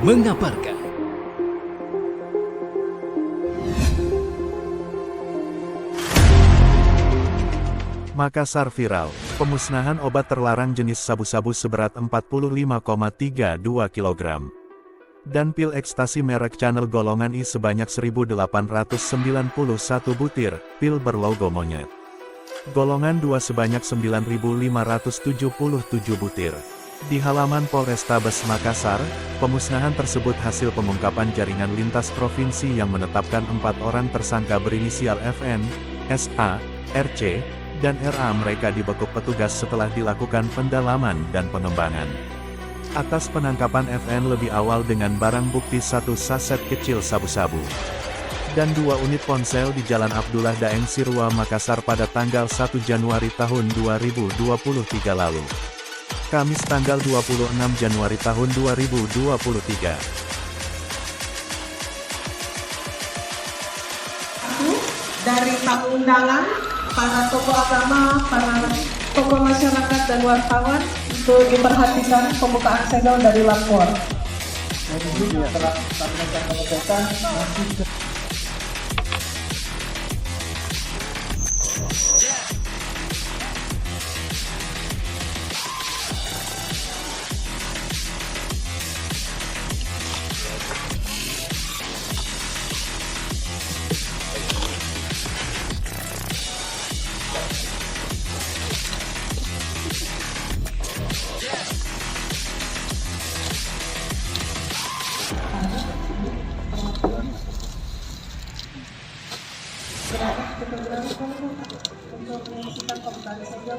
mengabarkan. Makassar viral, pemusnahan obat terlarang jenis sabu-sabu seberat 45,32 kg. Dan pil ekstasi merek Channel golongan I sebanyak 1.891 butir, pil berlogo monyet. Golongan 2 sebanyak 9.577 butir. Di halaman Polrestabes Makassar, pemusnahan tersebut hasil pengungkapan jaringan lintas provinsi yang menetapkan 4 orang tersangka berinisial FN, SA, RC, dan RA. Mereka dibekuk petugas setelah dilakukan pendalaman dan pengembangan. Atas penangkapan FN lebih awal dengan barang bukti 1 saset kecil sabu-sabu dan 2 unit ponsel di Jalan Abdullah Daeng Sirwa Makassar pada tanggal 1 Januari tahun 2023 lalu. Kamis tanggal 26 Januari tahun 2023. Dari tamu undangan, para tokoh agama, para tokoh masyarakat dan wartawan untuk diperhatikan pembukaan segel dari lapor. Untuk mengisikan pembukaan segel.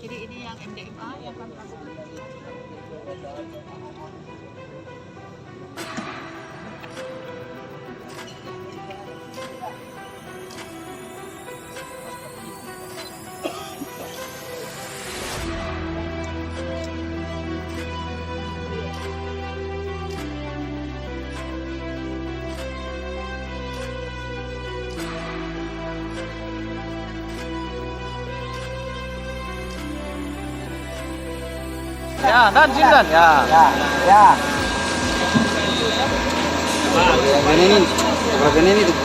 Jadi ini yang MDMA yang fantasi. Ya, dan sini dan ya. Ya. Bagian ini tuh.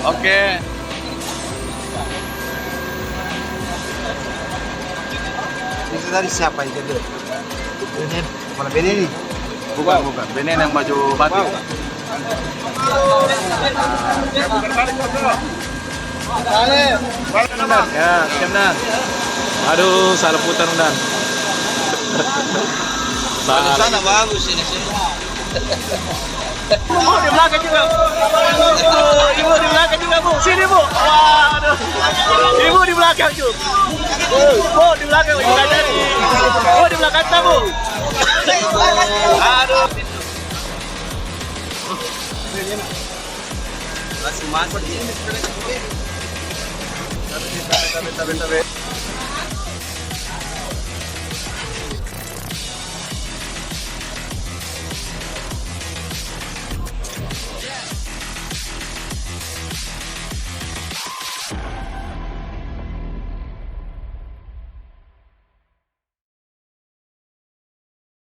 Oke. Itu tadi siapa itu? Benen. Kepala Benen ini? Bukan. Benen yang baju batik. Ya, siap Dan. Aduh, salah putar Dan. Salah. Sana bagus ini sih. Bu, di belakang juga. Ibu di belakang juga, Bu. Sini, Bu. Waduh. Ibu di belakang, juga. Bu, di belakang Ibu Kajari. Bu, di belakang kita, Bu. Aduh. Masih masuk. Tabe.